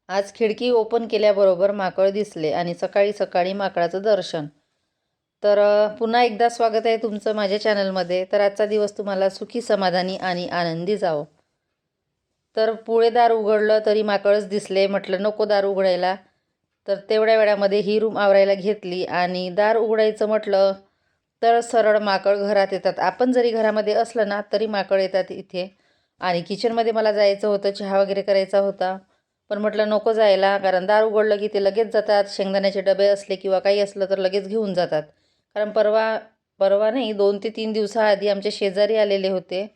आज खिडकी ओपन केल्याबरोबर माकड दिसले आणि सकाळी सकाळी माकडाचं दर्शन. तर पुन्हा एकदा स्वागत आहे तुमचं माझ्या चॅनलमध्ये. तर आजचा दिवस तुम्हाला सुखी, समाधानी आणि आनंदी जावो. तर पुढे दार उघडलं तरी माकडच दिसले. म्हटलं नको दार उघडायला. तर तेवढ्या वेळामध्ये ही रूम आवरायला घेतली आणि दार उघडायचं म्हटलं तर सरळ माकड घरात येतात. आपण जरी घरामध्ये असलं ना तरी माकड येतात इथे. आणि किचनमध्ये मला जायचं होतं, चहा वगैरे करायचा होता. पण म्हटलं नको जायला, कारण दार उघडलं की ते लगेच जातात. शेंगदाण्याचे डबे असले किंवा काही असलं तर लगेच घेऊन जातात. कारण परवा परवा नाही 2 ते 3 दिवसाआधी आमचे शेजारी आलेले होते.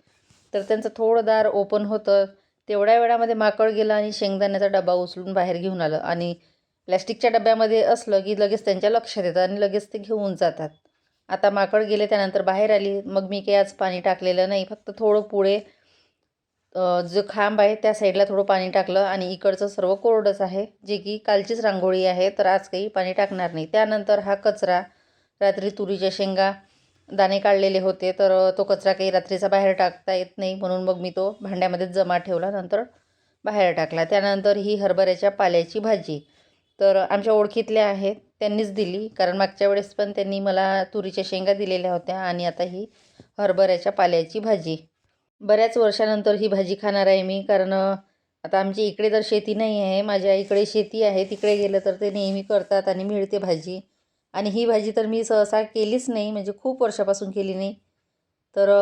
तर त्यांचं थोडं दार ओपन होतं. तेवढ्या वेळामध्ये माकड गेलं आणि शेंगदाण्याचा डबा उचलून बाहेर घेऊन आलं. आणि प्लॅस्टिकच्या डब्यामध्ये असलं की लगेच त्यांच्या लक्षात येतं आणि लगेच ते घेऊन जातात. आता माकड गेले त्यानंतर बाहेर आली. मग मी काही आज पाणी टाकलेलं नाही. फक्त थोडं पुढे जो खांब आहे त्या साईडला थोडं पाणी टाकलं आणि इकडचं सर्व कोरडंच आहे, जे की कालचीच रांगोळी आहे. तर आज काही पाणी टाकणार नाही. त्यानंतर हा कचरा, रात्री तुरीच्या शेंगा दाणे काढलेले होते, तर तो कचरा काही रात्रीचा बाहेर टाकता येत नाही, म्हणून मग मी तो भांड्यामध्ये जमा ठेवला, नंतर बाहेर टाकला. त्यानंतर ही हरभऱ्याच्या पाल्याची भाजी तर आमच्या ओळखीतल्या आहेत, त्यांनीच दिली. कारण मागच्या वेळेस पण त्यांनी मला तुरीच्या शेंगा दिलेल्या होत्या आणि आता ही हरभऱ्याच्या पाल्याची भाजी. बऱ्याच वर्षानंतर ही भाजी खाणार आहे मी, कारण आता आमच्या इकडे तर शेती नाही आहे. माझ्या इकडे शेती आहे, तिकडे गेलं तर ते नेहमी करतात आणि मिळते भाजी. आणि ही भाजी तर मी सहसा केलीच नाही, म्हणजे खूप वर्षापासून केली नाही. तर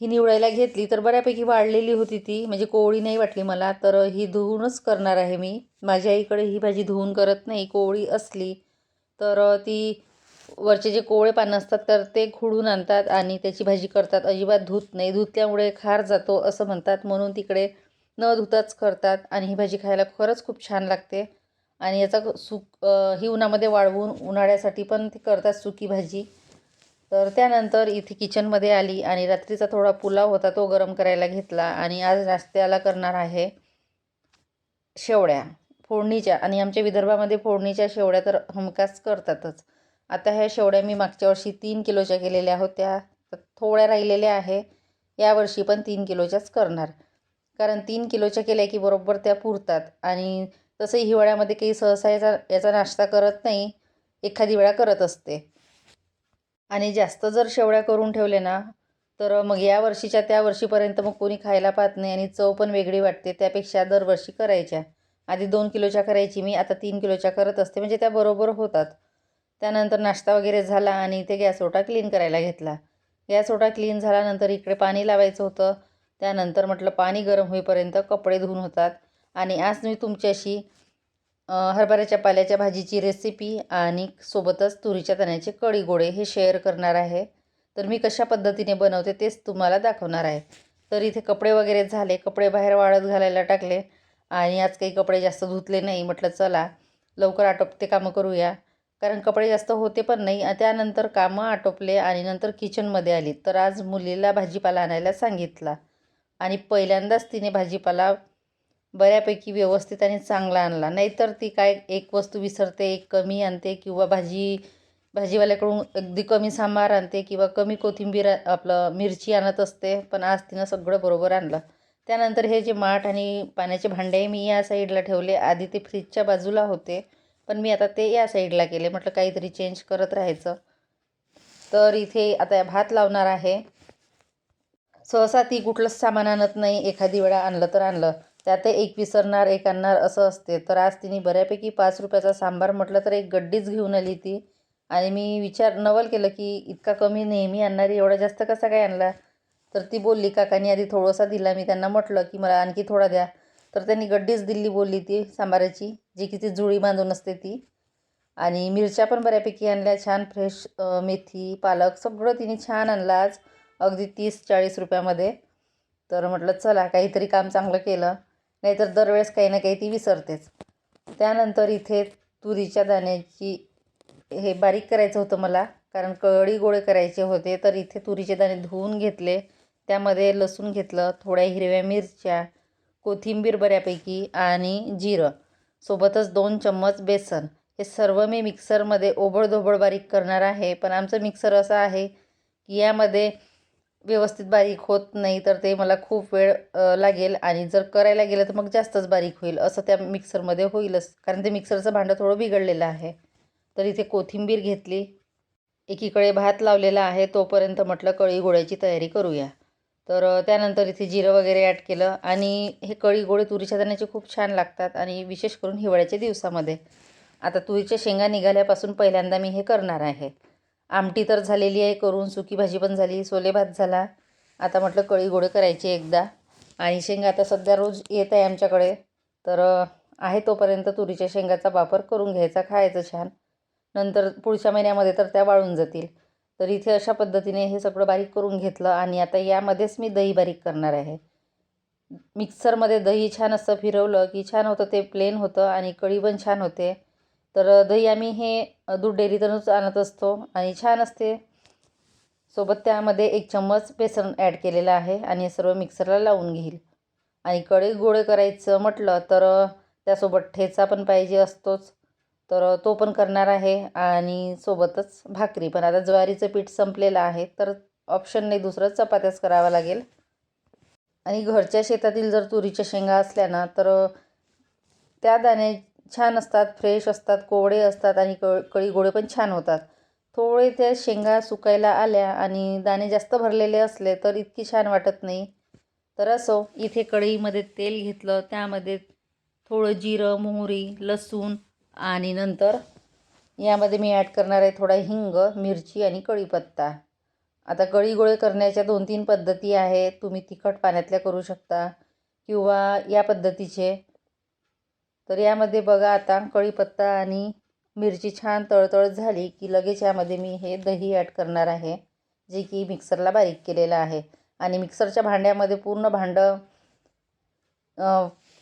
ही निवडायला घेतली तर बऱ्यापैकी वाळलेली होती ती, म्हणजे कोवळी नाही वाटली मला. तर ही धुवूनच करणार आहे मी. माझ्या आईकडे ही भाजी धुवून करत नाही. कोवळी असली तर ती वरचे जे कोवळे पानं असतात तर ते खुडून आणतात आणि त्याची भाजी करतात. अजिबात धूत नाही. धुतल्यामुळे खार जातो असं म्हणतात, म्हणून तिकडे न धुताच करतात. आणि ही भाजी खायला खरंच खूप छान लागते. आणि याचा ही उन्हामध्ये वाळवून उन्हाळ्यासाठी पण ती करतात सुकी भाजी. तर त्यानंतर इथे किचनमध्ये आली आणि रात्रीचा थोडा पुलाव होता, तो गरम करायला घेतला. आणि आज नाश्त्याला करणार आहे शेवड्या फोडणीच्या. आणि आमच्या विदर्भामध्ये फोडणीच्या शेवड्या तर हमखास करतातच. आता ह्या शेवड्या मी मागच्या वर्षी 3 किलोच्या केलेल्या होत्या, तर थोड्या राहिलेल्या आहे. यावर्षी पण 3 किलोच्याच करणार, कारण 3 किलोच्या केल्या की बरोबर त्या पुरतात. आणि तसंही हिवाळ्यामध्ये काही सहसा याचा याचा नाश्ता करत नाही, एखादी वेळा करत असते. आणि जास्त जर शेवड्या करून ठेवले ना तर मग या वर्षीच्या त्या वर्षीपर्यंत मग कोणी खायला पाहत नाही आणि चव पण वेगळी वाटते. त्यापेक्षा दरवर्षी करायच्या. आधी 2 किलोच्या करायची मी, आता 3 किलोच्या करत असते, म्हणजे त्या बरोबर होतात. त्यानंतर नाश्ता वगैरे झाला आणि इथे गॅस ओटा क्लीन करायला घेतला. गॅस ओटा क्लीन झाल्यानंतर इकडे पाणी लावायचं होतं. त्यानंतर म्हटलं पाणी गरम होईपर्यंत कपडे धुवून होतात. आणि आज मी तुमच्याशी हरभऱ्याच्या पाल्याच्या भाजीची रेसिपी आणि सोबतच तुरीच्या दाण्याचे कढी गोळे हे शेअर करणार आहे. तर मी कशा पद्धतीने बनवते तेच तुम्हाला दाखवणार आहे. तर इथे कपडे वगैरे झाले, कपडे बाहेर वाळत घालायला टाकले. आणि आज काही कपडे जास्त धुतले नाही. म्हटलं चला लवकर आटोपते कामं करूया, कारण कपडे जास्त होते पण नाही. त्यानंतर कामं आटोपले आणि नंतर किचनमध्ये आली. तर आज मुलीला भाजीपाला आणायला सांगितला आणि पहिल्यांदाच तिने भाजीपाला बऱ्यापैकी व्यवस्थित आणि चांगला आणला. नाहीतर ती काय एक वस्तू विसरते, एक कमी आणते, किंवा भाजीवाल्याकडून अगदी कमी सांबार आणते किंवा कमी कोथिंबीर आपलं मिरची आणत असते. पण आज तिनं सगळं बरोबर आणलं. त्यानंतर हे जे माठ आणि पाण्याचे भांडे मी या साईडला ठेवले. आधी ते फ्रीजच्या बाजूला होते, पण मी आता ते या साईडला केले. म्हटलं काहीतरी चेंज करत राहायचं. तर इथे आता भात लावणार आहे. सहसा ती कुठलंच सामान आणत नाही, एखादी वेळा आणलं तर आणलं. त्यात एक विसरणार एक आणणार असं असते. तर आज तिने बऱ्यापैकी 5 रुपयाचा सांबार म्हटलं तर एक गड्डीच घेऊन आली ती. आणि मी नवल केलं की इतका कमी नेहमी आणणारी एवढा जास्त कसा काय आणला. तर ती बोलली, काकांनी आधी थोडासा दिला. मी त्यांना म्हटलं की मला आणखी थोडा द्या. तर त्यांनी गड्डीच दिली बोलली ती सांबाराची, जी की ती जुळी बांधून असते ती. आणि मिरच्या पण बऱ्यापैकी आणल्या छान फ्रेश, मेथी पालक सगळं तिने छान आणलं आज, अगदी 30-40 रुपयामध्ये. तर म्हटलं चला काहीतरी काम चांगलं केलं, नाहीतर दरवेळेस काही ना काही ती विसरतेच. त्यानंतर इथे तुरीच्या दाण्याची हे बारीक करायचं होतं मला, कारण कढी गोळे करायचे होते. तर इथे तुरीचे दाणे धुवून घेतले, त्यामध्ये लसूण घेतलं, थोड्या हिरव्या मिरच्या, कोथिंबीर बऱ्यापैकी आणि जिरं, सोबतच 2 चम्मच बेसन. हे सर्व मी मिक्सरमध्ये ओबडधोबड बारीक करणार आहे. पण आमचं मिक्सर असं आहे की यामध्ये व्यवस्थित बारीक होत नाही तर ते मला खूप वेळ लागेल आणि जर करायला गेलं तर मग जास्तच बारीक होईल, असं त्या मिक्सरमध्ये होईलच, कारण ते मिक्सरचं भांडं थोडं बिघडलेलं आहे. तर इथे कोथिंबीर घेतली, एकीकडे भात लावलेला आहे, तोपर्यंत म्हटलं कढी गोळ्याची तयारी करूया. तर त्यानंतर इथे जिरं वगैरे ॲड केलं आणि हे कढी गोळे तुरीच्या दाण्याचे खूप छान लागतात आणि विशेष करून हिवाळ्याच्या दिवसामध्ये. आता तुरीच्या शेंगा निघाल्यापासून पहिल्यांदा मी हे करणार आहे. आमटी तर झालेली आहे करून, सुकी भाजी पण झाली, सोले भात झाला. आता म्हटलं कढी गोळे करायचे एकदा. आणि शेंगा आता सध्या रोज येत आहे आमच्याकडे, तर आहे तोपर्यंत तुरीच्या शेंगाचा वापर करून घ्यायचा, खायचं छान. नंतर पुढच्या महिन्यामध्ये तर त्या वाळून जातील. तर इथे अशा पद्धतीने हे सगळं बारीक करून घेतलं आणि आता यामध्येच मी दही बारीक करणार आहे. मिक्सरमध्ये दही छान असं फिरवलं की छान होतं, ते प्लेन होतं आणि कढी पण छान होते. तर दही आम्ही हे दूध डेअरीतूनच आणत असतो आणि छान असते. सोबत त्यामध्ये 1 चम्मच बेसन ॲड केलेलं आहे आणि हे सर्व मिक्सरला लावून घेईल. आणि कढी गोळे करायचं म्हटलं तर त्यासोबत ठेचा पण पाहिजे असतोच, तर तो पण करणार आहे आणि सोबतच भाकरी पण. आता ज्वारीचं पीठ संपलेलं आहे तर ऑप्शन नाही दुसरं, चपात्याच करावा लागेल. आणि घरच्या शेतातील जर तुरीच्या शेंगा असल्या ना तर त्या दाणे छान असतात, फ्रेश असतात, कोवळे असतात आणि कढी गोळे पण छान होतात. थोडे त्या शेंगा सुकायला आल्या आणि दाणे जास्त भरलेले असले तर इतकी छान वाटत नाही. तर असो, इथे कढईमध्ये तेल घेतलं, त्यामध्ये थोडं जिरं, मोहरी, लसूण आणि नंतर यामध्ये मी ॲड करणार आहे थोडा हिंग, मिरची आणि कढीपत्ता. आता कढी गोळे करण्याच्या 2-3 पद्धती आहेत. तुम्ही तिखट पाण्यातल्या करू शकता किंवा या पद्धतीचे. तर यामध्ये बघा, आता कढीपत्ता आणि मिरची छान तळतळ झाली की लगेच यामध्ये मी हे दही ॲड करणार आहे, जे की मिक्सरला बारीक केलेलं आहे. आणि मिक्सरच्या भांड्यामध्ये पूर्ण भांडं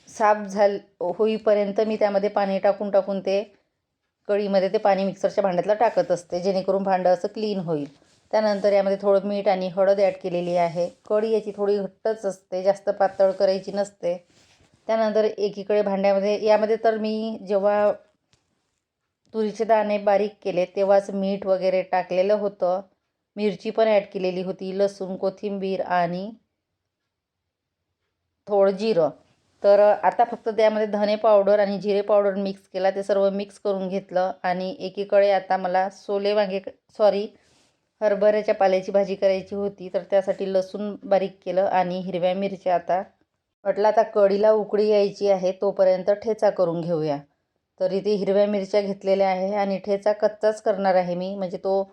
साफ होईपर्यंत मी त्यामध्ये पाणी टाकून टाकून ते कढीमध्ये ते पाणी मिक्सरच्या भांड्यातलं टाकत असते, जेणेकरून भांडं असं क्लीन होईल. त्यानंतर यामध्ये थोडं मीठ आणि हळद ॲड केलेली आहे. कढी याची थोडी घट्टच असते, जास्त पातळ करायची नसते. त्यानंतर एकीकडे भांड्यामध्ये, यामध्ये तर मी जेव्हा तुरीचे दाणे बारीक केले तेव्हाच मीठ वगैरे टाकलेलं होतं, मिरची पण ॲड केलेली होती, लसूण, कोथिंबीर आणि थोडं जिरं. तर आता फक्त त्यामध्ये धने पावडर आणि जिरे पावडर मिक्स केला, ते सर्व मिक्स करून घेतलं. आणि एकीकडे आता मला हरभऱ्याच्या पाल्याची भाजी करायची होती, तर त्यासाठी लसूण बारीक केलं आणि हिरव्या मिरच्या. आता म्हटलं आता कढीला उकळी यायची आहे तोपर्यंत ठेचा करून घेऊया. तर इथे हिरव्या मिरच्या घेतलेल्या आहे आणि ठेचा कच्चाच करणार आहे मी, म्हणजे तो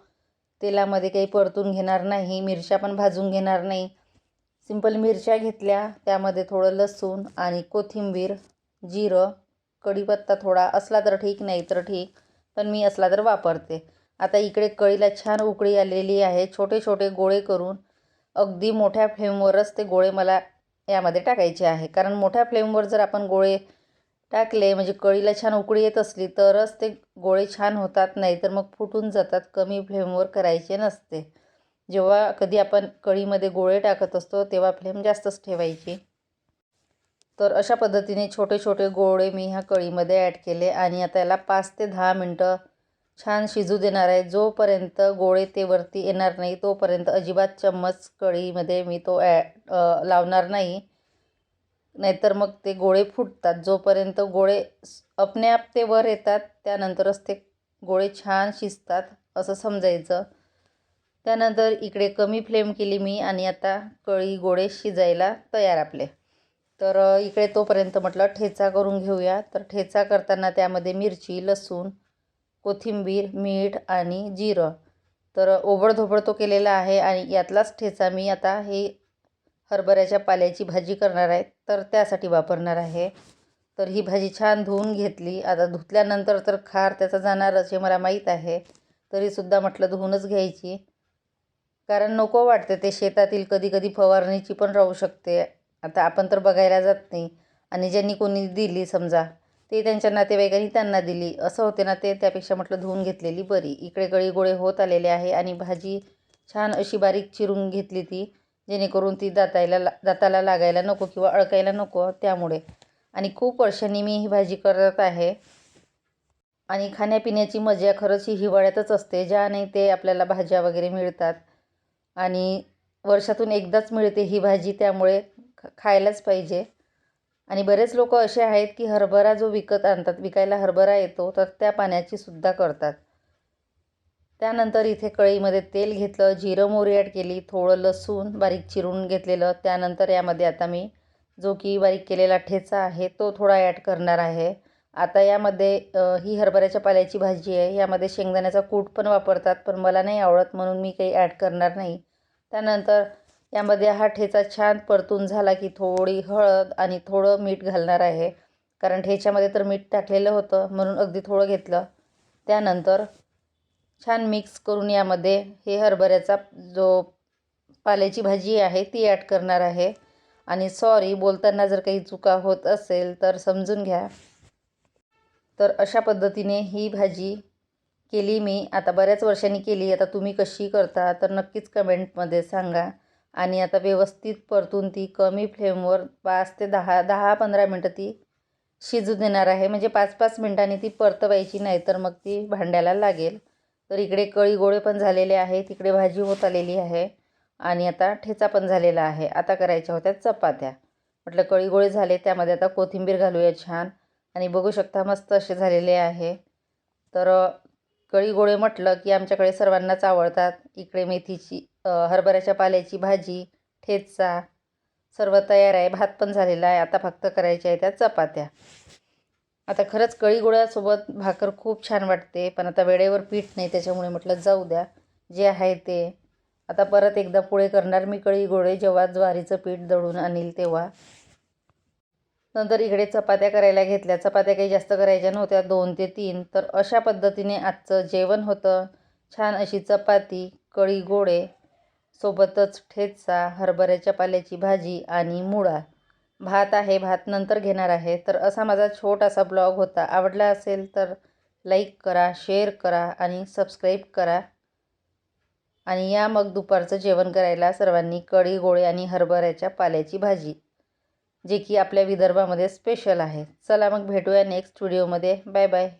तेलामध्ये काही परतून घेणार नाही, मिरच्या पण भाजून घेणार नाही. सिंपल मिरच्या घेतल्या, त्यामध्ये थोडं लसूण आणि कोथिंबीर, जिरं, कढीपत्ता थोडा असला तर ठीक, नाही तर ठीक, पण मी असला तर वापरते. आता इकडे कढीला छान उकळी आलेली आहे. छोटे छोटे गोळे करून अगदी मोठ्या फ्लेमवरच ते गोळे मला यामध्ये टाकायचे आहे, कारण मोठ्या फ्लेमवर जर आपण गोळे टाकले, म्हणजे कढीला छान उकळी येत असली तरच ते गोळे छान होतात, नाहीतर मग फुटून जातात. कमी फ्लेमवर करायचे नसते. जेव्हा कधी आपण कढीमध्ये गोळे टाकत असतो तेव्हा फ्लेम जास्तच ठेवायची. तर अशा पद्धतीने छोटे छोटे गोळे मी ह्या कढीमध्ये ॲड केले आणि आता याला 5 ते 10 मिनटं छान शिजू देणार आहे. जोपर्यंत गोळे ते वरती येणार नाही तोपर्यंत अजिबात चम्मच कढीमध्ये मी तो लावणार नाही, नाहीतर मग ते गोळे फुटतात. जोपर्यंत गोळे आपणेआप ते वर येतात त्यानंतरच ते गोळे छान शिजतात असं समजायचं. त्यानंतर इकडे कमी फ्लेम केली मी आणि आता कढी गोळे शिजायला तयार आपले. तर इकडे तोपर्यंत म्हटलं ठेचा करून घेऊया. तर ठेचा करताना त्यामध्ये मिरची, लसूण, कोथिंबीर, मीठ आणि जिरं, तर ओबडधोबड तो केलेला आहे आणि यातलाच ठेचा मी आता हे हरभऱ्याच्या पाल्याची भाजी करणार आहे तर त्यासाठी वापरणार आहे. तर ही भाजी छान धुवून घेतली. आता धुतल्यानंतर तर खार त्याचा जाणारच हे मला माहीत आहे, तरीसुद्धा म्हटलं धुवूनच घ्यायची, कारण नको वाटते ते शेतातील. कधी कधी फवारणीची पण राहू शकते. आता आपण तर बघायला जात नाही आणि ज्यांनी कोणी दिली समजा ते त्यांच्या नातेवाईकांनी त्यांना दिली, असं होते ना ते, त्यापेक्षा म्हटलं धुवून घेतलेली बरी. इकडे कढी गोळे होत आलेले आहे आणि भाजी छान अशी बारीक चिरून घेतली ती, जेणेकरून ती दाताला लागायला नको किंवा अडकायला नको त्यामुळे. आणि खूप वर्षांनी मी ही भाजी करत आहे आणि खाण्यापिण्याची मजा खरंच ही हिवाळ्यातच असते, ज्या नाही ते आपल्याला भाज्या वगैरे मिळतात. आणि वर्षातून एकदाच मिळते ही भाजी, त्यामुळे खायलाच पाहिजे. आणि बरेच लोक असे आहेत की हरभरा जो विकत आणतात, विकायला हरभरा येतो, तर त्या पाण्याची सुद्धा करतात. त्यानंतर इथे कढईमध्ये तेल घेतलं, जिरं मोहरी ॲड केली, थोडं लसूण बारीक चिरून घेतलेलं. त्यानंतर यामध्ये आता मी जो की बारीक केलेला ठेचा आहे तो थोडा ॲड करणार आहे. आता यामध्ये ही हरभऱ्याच्या पाल्याची भाजी आहे, यामध्ये शेंगदाण्याचा कूट पण वापरतात, पण मला नाही आवडत म्हणून मी काही ॲड करणार नाही. त्यानंतर यामध्ये हा ठेचा छान परतून झाला की थोडी हळद आणि थोडं मीठ घालणार आहे, कारण ठेच्यामध्ये तर मीठ टाकलेलं होतं म्हणून अगदी थोडं घेतलं. त्यानंतर छान मिक्स करून यामध्ये हे हरभऱ्याचा जो पाल्याची भाजी आहे ती ॲड करणार आहे. आणि सॉरी, बोलताना जर काही चुका होत असेल तर समजून घ्या. तर अशा पद्धतीने ही भाजी केली मी, आता बऱ्याच वर्षांनी केली. आता तुम्ही कशी करता तर नक्कीच कमेंटमध्ये सांगा. आणि आता व्यवस्थित परतून ती कमी फ्लेमवर 5 ते 10-15 मिनटं ती शिजू देणार आहे. म्हणजे 5-5 मिनटांनी ती परतवायची, नाही तर मग ती भांड्याला लागेल. तर इकडे कळी गोळे पण झालेले आहे, तिकडे भाजी होत आलेली आहे आणि आता ठेचा पण झालेला आहे. आता करायच्या होत्या चपात्या. म्हटलं कळी गोळे झाले, त्यामध्ये आता कोथिंबीर घालूया छान. आणि बघू शकता मस्त असे झालेले आहे. तर कळी गोळे म्हटलं की आमच्याकडे सर्वांनाच आवडतात. इकडे मेथीची हरभऱ्याच्या पाल्याची भाजी, ठेचा सर्व तयार आहे. भात पण झालेला आहे. आता फक्त करायच्या आहे त्या चपात्या. आता खरंच कळी गुळासोबत भाकर खूप छान वाटते, पण आता वेळेवर पीठ नाही, त्याच्यामुळे म्हटलं जाऊ द्या, जे आहे ते. आता परत एकदा पोळे करणार मी कळी गोळे, जेव्हा ज्वारीचं पीठ दळून आणील तेव्हा. नंतर इकडे चपात्या करायला घेतल्या. चपात्या काही जास्त करायच्या नव्हत्या, 2 ते 3. तर अशा पद्धतीने आजचं जेवण होतं. छान अशी चपाती, कळी गोळे, सोबतच ठेचा, हरभऱ्याच्या पाल्याची भाजी आणि मुळा. भात आहे, भात नंतर घेणार आहे. तर असा माझा छोटासा ब्लॉग होता. आवडला असेल तर लाईक करा, शेअर करा आणि सबस्क्राईब करा. आणि या मग दुपारचं जेवण करायला सर्वांनी कढी गोळे आणि हरभऱ्याच्या पाल्याची भाजी, जे की आपल्या विदर्भामध्ये स्पेशल आहे. चला मग भेटूया नेक्स्ट व्हिडिओमध्ये. Bye bye.